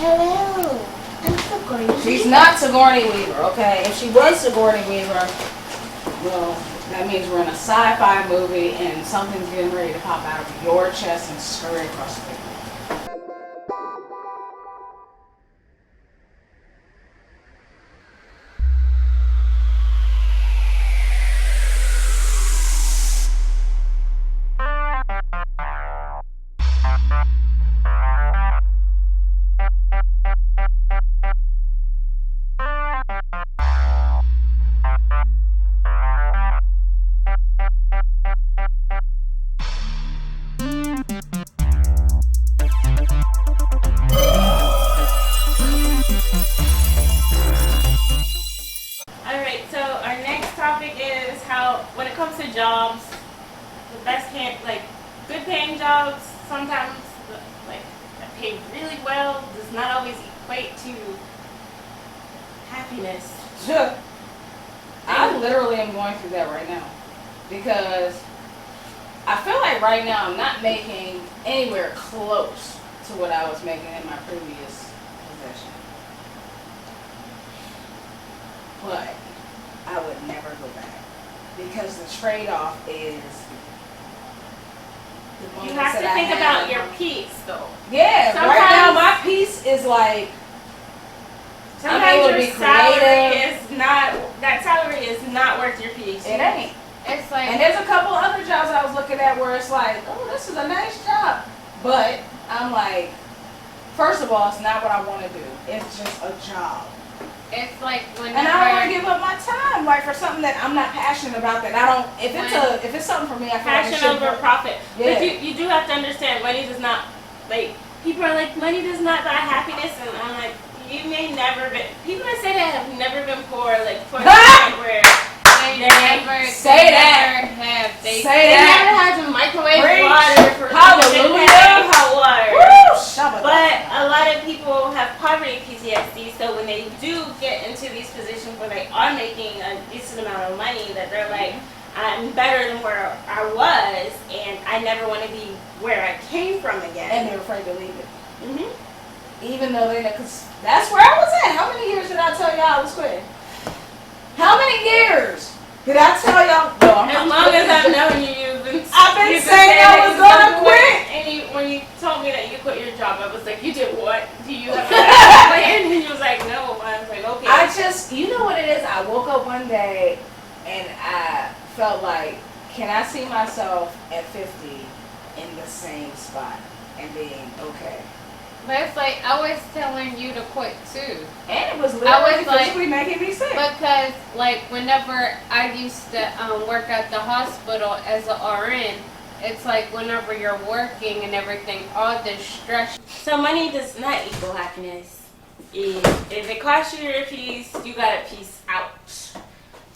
Hello. I'm Sigourney Weaver. She's not Sigourney Weaver, okay? If she was Sigourney Weaver, well, that means we're in a sci-fi movie and something's getting ready to pop out of your chest and scurry across the paper. When it comes to jobs, the best good paying jobs sometimes that pay really well does not always equate to happiness. I literally am going through that right now because I feel like right now I'm not making anywhere close to what I was making in my previous position. But I would never go back. Because the trade-off is the you have to think about your peace, though. Yeah, sometimes, right now my peace is like sometimes your salary is not worth your peace. It ain't. It's like, and there's a couple other jobs I was looking at where it's like, oh, this is a nice job, but I'm like, first of all, it's not what I want to do. It's just a job. it's like when And I don't want to give up my time, like for something that I'm not passionate about. That I don't. If it's something for me, I feel like passion over profit. Yeah. But you do have to understand, money does not people are like, money does not buy happiness, and I'm like, you may never be. People that say that have never been poor, like to the point where they never say that. They never had to microwave Preach. water for Hallelujah. hot water. Woo! But a lot of people have poverty PTSD, so when they do get into these positions where they are making a decent amount of money, that they're like, I'm better than where I was, and I never want to be where I came from again. And they're afraid to leave it. Mm-hmm. Even though because that's where I was at. How many years did I tell y'all I was quitting? How many years did I tell y'all? No, as long as I've known you, I've been saying I was gonna quit. And when you told me that you quit your job, I was like, you did what? Do you have a plan? And you was like, no. I was like, okay. I just, you know what it is? I woke up one day and I felt like, can I see myself at 50 in the same spot and being okay? But it's like I was telling you to quit too. And it was literally physically like, making me sick. Because like whenever I used to work at the hospital as an RN, it's like whenever you're working and everything, all this stress. So money does not equal happiness. If it costs you your peace, you got a peace out.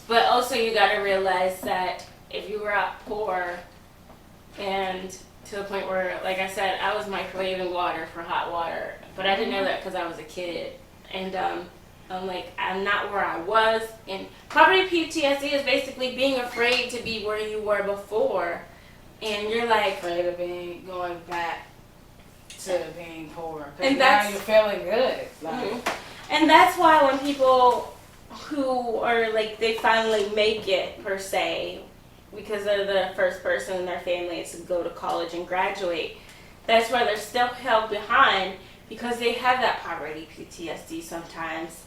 But also you got to realize that if you were out poor and to the point where, like I said, I was microwaving water for hot water, but I didn't know that because I was a kid. And I'm like, I'm not where I was. And poverty PTSD is basically being afraid to be where you were before. And you're like, afraid of going back to being poor. And now you're feeling good. Like, And that's why when people who are like, they finally make it per se, because they're the first person in their family to go to college and graduate, that's why they're still held behind, because they have that poverty PTSD sometimes,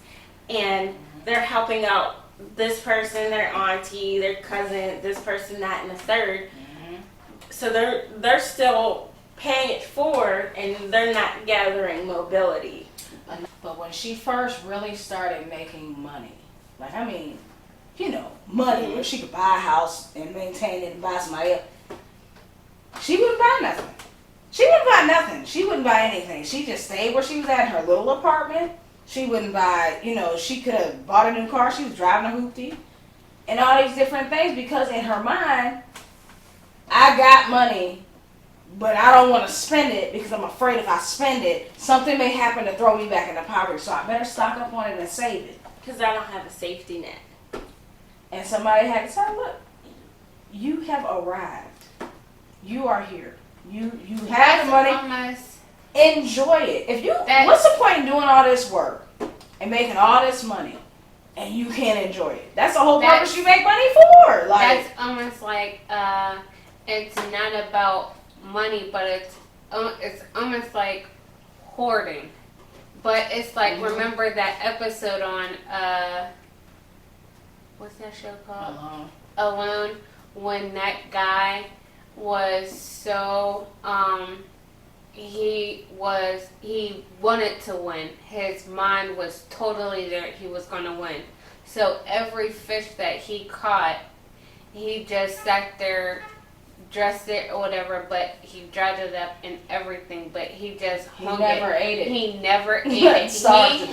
and they're helping out this person, their auntie, their cousin, this person, that, and the third. So they're still paying it forward, and they're not gathering mobility. But when she first really started making money, like, I mean, you know, money where she could buy a house and maintain it and buy somebody else, she wouldn't buy nothing. She wouldn't buy nothing. She wouldn't buy anything. She just stayed where she was at in her little apartment. She wouldn't buy, you know, she could have bought a new car. She was driving a hoopty and all these different things, because in her mind, I got money, but I don't want to spend it because I'm afraid if I spend it, something may happen to throw me back into poverty. So I better stock up on it and save it. Because I don't have a safety net. And somebody had to say, look, you have arrived. You are here. You have the money. enjoy it. What's the point in doing all this work and making all this money and you can't enjoy it? That's the whole purpose you make money for. Like, that's almost like it's not about money, but it's almost like hoarding. But it's like, remember that episode on what's that show called? Alone. When that guy was so he wanted to win. His mind was totally there. He was going to win. So every fish that he caught, he just sat there, dressed it or whatever, but he dried it up and everything, but he just hung it. He never ate it. He never ate it. He didn't starve to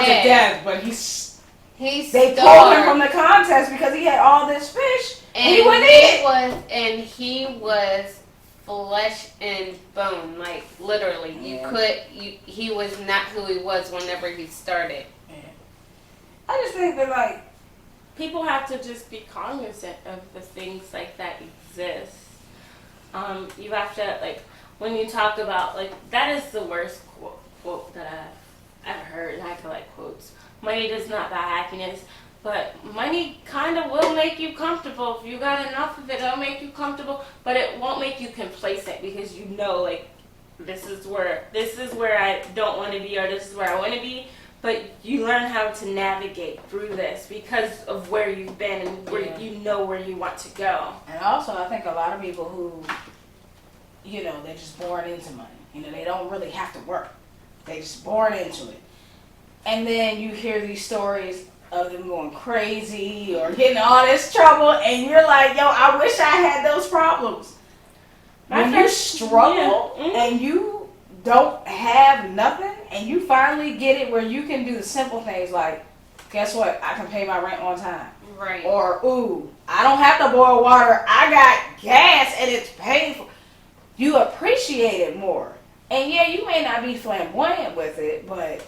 death, but they pulled him from the contest because he had all this fish and he wouldn't eat it. He was flesh and bone, like literally. He was not who he was whenever he started. Yeah. I just think that, like, people have to just be cognizant of the things like that exist. You have to, like, when you talk about, like, that is the worst quote that I've ever heard, and I collect quotes. Money does not buy happiness, but money kind of will make you comfortable. If you got enough of it, it'll make you comfortable, but it won't make you complacent because you know, like, this is where I don't want to be, or this is where I want to be. But you learn how to navigate through this because of where you've been and where you know where you want to go. And also, I think a lot of people who, they're just born into money. They don't really have to work. They're just born into it. And then you hear these stories of them going crazy or getting all this trouble, and you're like, yo, I wish I had those problems. When you struggle and you don't have nothing, and you finally get it where you can do the simple things like, guess what? I can pay my rent on time. Right. Or, ooh, I don't have to boil water. I got gas and it's paid for. You appreciate it more. And yeah, you may not be flamboyant with it, but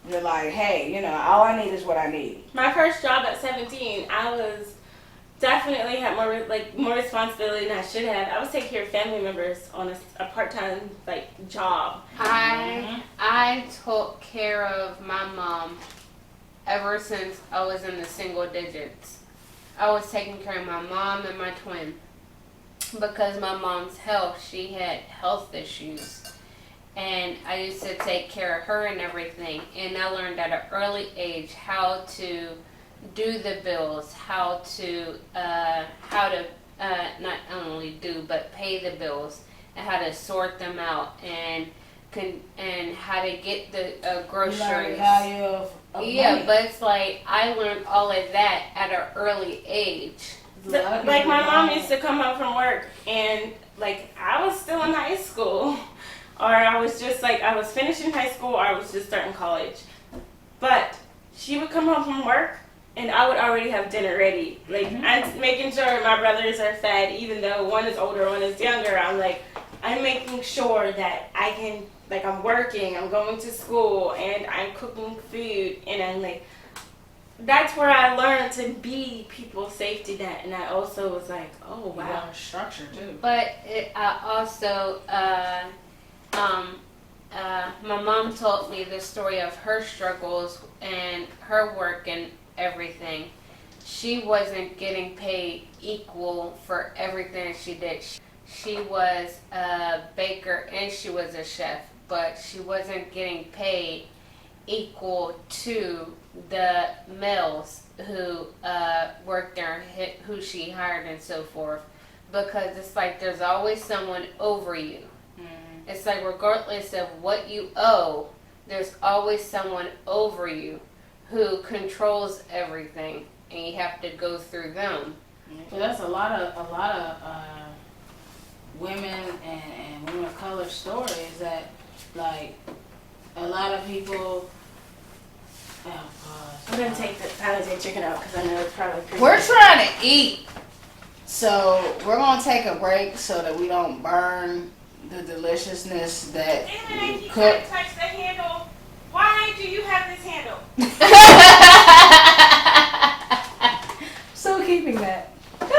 you're like, hey, all I need is what I need. My first job at 17, I was definitely had more responsibility than I should have. I was taking care of family members on a part-time job. I took care of my mom ever since I was in the single digits. I was taking care of my mom and my twin because my mom's health, she had health issues. And I used to take care of her and everything. And I learned at an early age how to do the bills, how to not only do but pay the bills, and how to sort them out, and how to get the groceries. You learn the value of money. But it's like I learned all of that at an early age. Like my mom used to come home from work and I was still in high school, or I was just I was finishing high school, or I was just starting college. But she would come home from work and I would already have dinner ready. I'm making sure my brothers are fed, even though one is older, one is younger. I'm making sure that I can, I'm working, I'm going to school, and I'm cooking food, and I'm that's where I learned to be people's safety net. And I also was like, oh wow. You learn structure too. But I also, my mom told me the story of her struggles and her work and everything. She wasn't getting paid equal for everything she did. She was a baker and she was a chef, but she wasn't getting paid equal to the males who worked there, who she hired and so forth, because it's there's always someone over you. It's regardless of what you owe, there's always someone over you who controls everything, and you have to go through them. So that's a lot of women and women of color stories that a lot of people. I'm gonna take the Valentine's chicken out because I know it's probably pretty. We're trying to eat, so we're gonna take a break so that we don't burn the deliciousness that And you I cook. keep trying to touch the handle. Why do you have this handle? Still keeping that. Because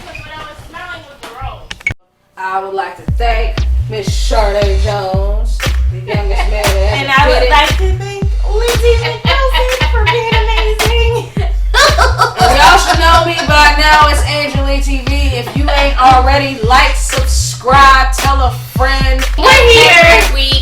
when I was smelling I would like to thank Miss Sade Jones, the youngest man that And ever I would did it. like to thank Lindsay McNelson for being amazing. And y'all should know me by now. It's AngelLeeTv. If you ain't already, like, subscribe, tell a friend. We're here. We